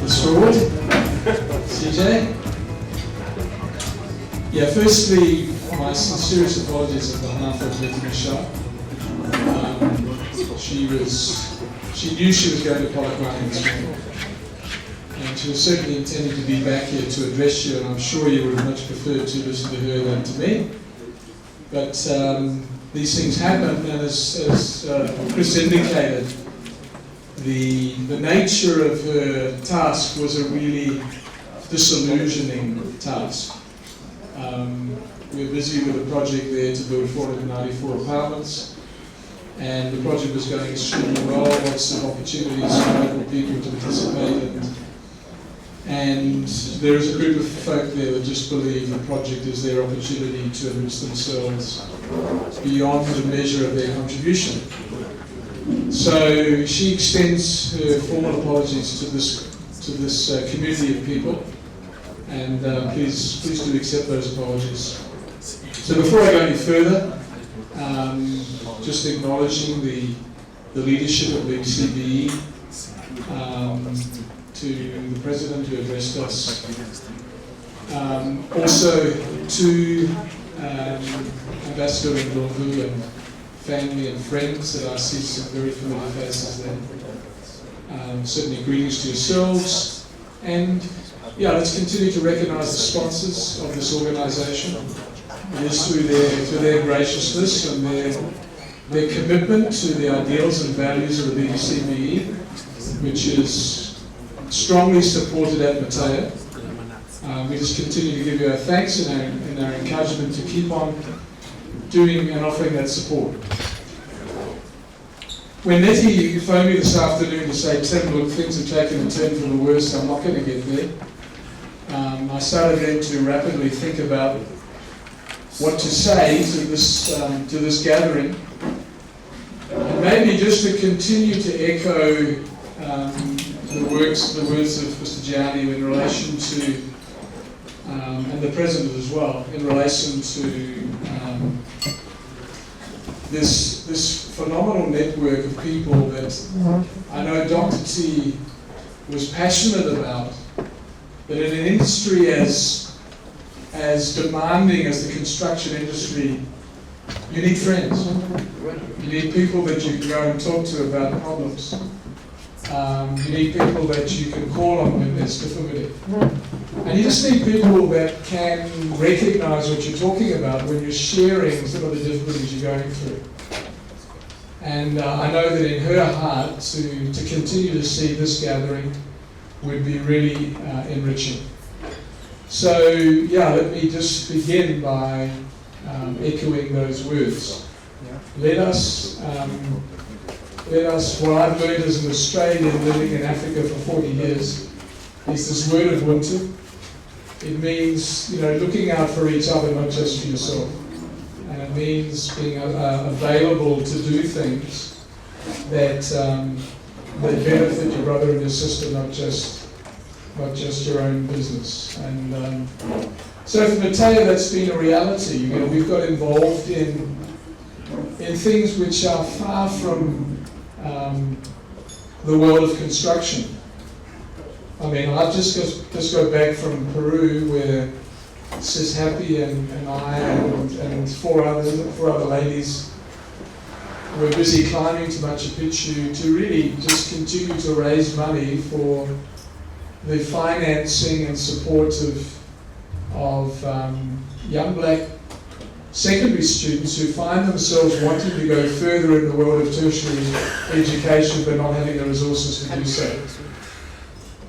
restored. CJ? Yeah, firstly, my sincerest apologies on behalf of Betty Michelle. She knew she was going to Polokwane this morning. And she was certainly intending to be back here to address you, and I'm sure you would have much preferred to listen to her than to me. But these things happen, and as Chris indicated, the nature of her task was a really disillusioning task. We're busy with a project there to build 494 apartments, and the project was going extremely well, lots of opportunities for local people to participate, and there is a group of folk there that just believe the project is their opportunity to enrich themselves beyond the measure of their contribution. So she extends her formal apologies to this community of people, and please do accept those apologies. So before I go any further, just acknowledging the leadership of BBCBE, to the President who addressed us, also to Ambassador Ndlovu and family and friends that I see some very familiar faces there. Certainly greetings to yourselves, and yeah, let's continue to recognise the sponsors of this organisation. It is through their graciousness and their commitment to the ideals and values of the BBCBE, which is strongly supported at Mateo. We just continue to give you our thanks and our encouragement to keep on doing and offering that support. When Nettie phoned me this afternoon to say, Tim, look, things have taken a turn for the worse, I'm not going to get there, I started then to rapidly think about what to say to this gathering, and maybe just to continue to echo the words of Mr. Gianni in relation to, and the President as well, in relation to this phenomenal network of people that I know Dr. T was passionate about, that in an industry as demanding as the construction industry, you need friends. You need people that you can go and talk to about problems. You need people that you can call on when there's difficulty. And you just need people that can recognize what you're talking about when you're sharing some of the difficulties you're going through. And I know that in her heart, to continue to see this gathering would be really enriching. So, yeah, let me just begin by echoing those words. Let us, what I've learned as an Australian living in Africa for 40 years, is this word of winter. It means, looking out for each other, not just for yourself. And it means being available to do things that benefit your brother and your sister, not just your own business. And so for Mateo, that's been a reality. We've got involved in things which are far from the world of construction. I mean, I've just got back from Peru, where Sis Happy and I and four other ladies were busy climbing to Machu Picchu to really just continue to raise money for the financing and support of young black secondary students who find themselves wanting to go further in the world of tertiary education but not having the resources to do so.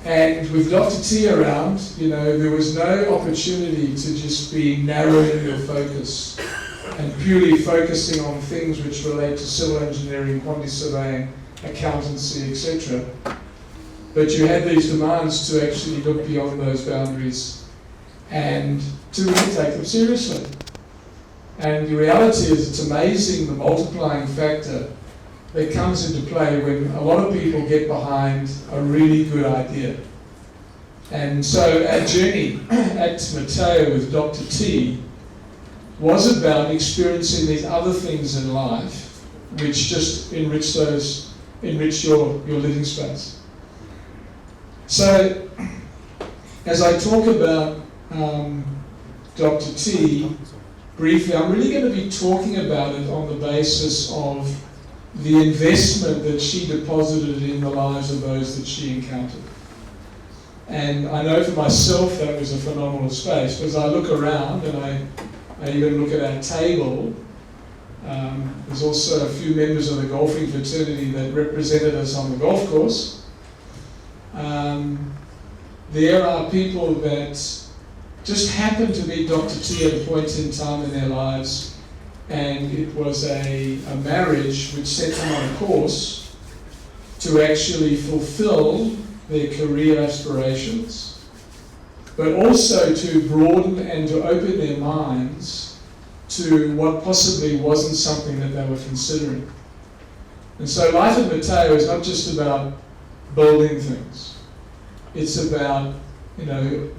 And with Dr. T around, there was no opportunity to just be narrowing your focus and purely focusing on things which relate to civil engineering, quantity surveying, accountancy, etc. But you had these demands to actually look beyond those boundaries and to really take them seriously. And the reality is, it's amazing the multiplying factor that comes into play when a lot of people get behind a really good idea. And so our journey at Mateo with Dr. T was about experiencing these other things in life which just enrich your living space. So, as I talk about Dr. T, briefly, I'm really going to be talking about it on the basis of the investment that she deposited in the lives of those that she encountered. And I know for myself that was a phenomenal space, because I look around and I even look at our table. There's also a few members of the golfing fraternity that represented us on the golf course. There are people that just happened to meet Dr. T at a point in time in their lives, and it was a marriage which set them on a course to actually fulfill their career aspirations, but also to broaden and to open their minds to what possibly wasn't something that they were considering. And so life at Matteo is not just about building things. It's about,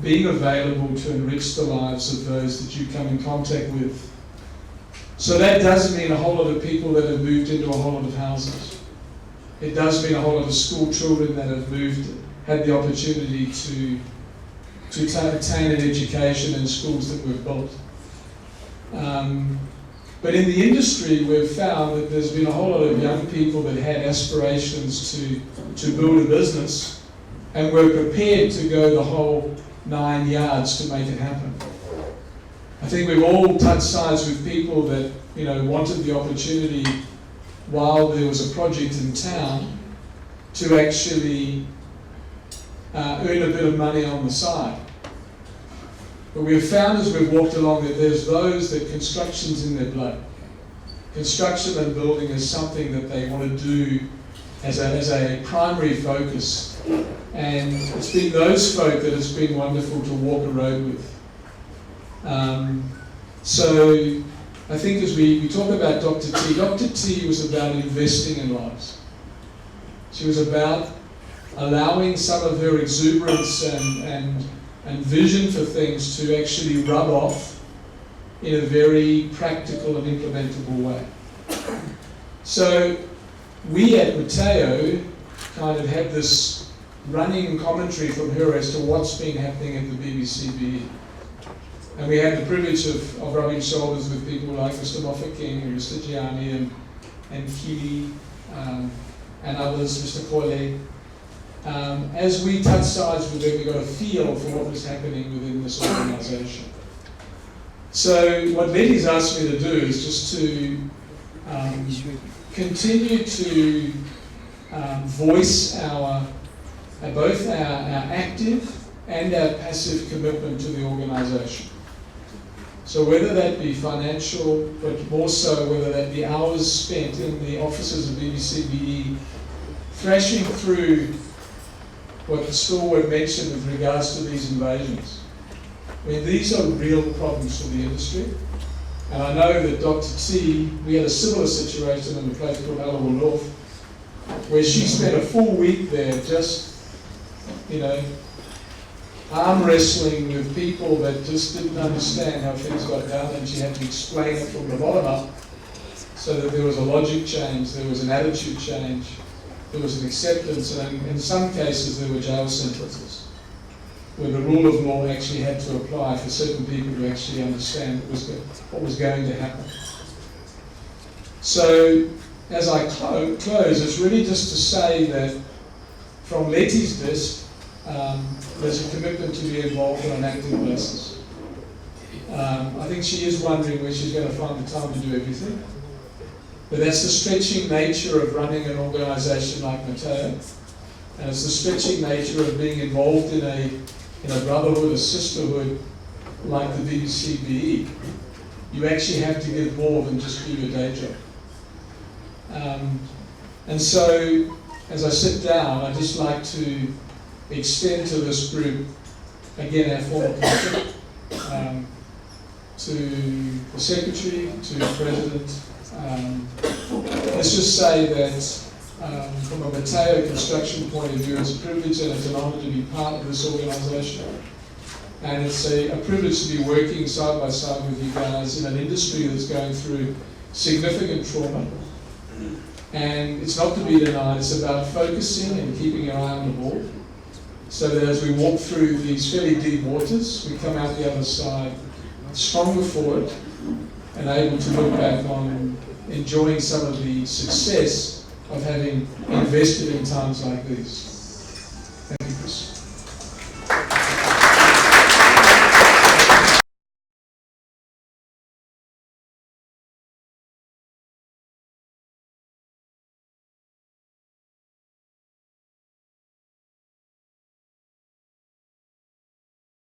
being available to enrich the lives of those that you come in contact with. So that doesn't mean a whole lot of people that have moved into a whole lot of houses. It does mean a whole lot of school children that have had the opportunity to attain an education in schools that we've built. But in the industry, we've found that there's been a whole lot of young people that had aspirations to build a business, and were prepared to go the whole 9 yards to make it happen. I think we've all touched sides with people that wanted the opportunity while there was a project in town to actually earn a bit of money on the side. But we've found as we've walked along that there's those that construction's in their blood. Construction and building is something that they want to do as a primary focus. And it's been those folk that it's been wonderful to walk a road with. So I think as we talk about Dr. T was about investing in lives. She was about allowing some of her exuberance and vision for things to actually rub off in a very practical and implementable way. So we at Matteo kind of had this running commentary from her as to what's been happening at the BBCBE. And we had the privilege of rubbing shoulders with people like Mr. Moffat King, and Mr. Gianni, and Kili, and others, Mr. Corley. As we touched sides with them, we got a feel for what was happening within this organisation. So what Letty's asked me to do is just to continue to voice both our active and our passive commitment to the organisation. So whether that be financial, but more so whether that be hours spent in the offices of BBCBE, thrashing through what the stalwart mentioned with regards to these invasions. I mean, these are real problems for the industry. And I know that Dr. T, we had a similar situation in a place called Aliwal North, where she spent a full week there just, arm wrestling with people that just didn't understand how things got done, and she had to explain it from the bottom up so that there was a logic change, there was an attitude change, there was an acceptance, and in some cases there were jail sentences where the rule of law actually had to apply for certain people to actually understand what was going to happen. So as I close, it's really just to say that from Letty's desk, there's a commitment to be involved on an active basis. I think she is wondering where she's going to find the time to do everything. But that's the stretching nature of running an organisation like Matteo. And it's the stretching nature of being involved in a brotherhood, a sisterhood like the BBCBE. You actually have to give more than just do your day job. And so, as I sit down, I'd just like to extend to this group, again, our formal commitment, to the Secretary, to the President. Let's just say that from a Matteo construction point of view, it's a privilege and it's an honour to be part of this organisation. And it's a privilege to be working side by side with you guys in an industry that's going through significant trauma. And it's not to be denied, it's about focusing and keeping your eye on the ball so that as we walk through these fairly deep waters, we come out the other side stronger for it and able to look back on enjoying some of the success of having invested in times like these.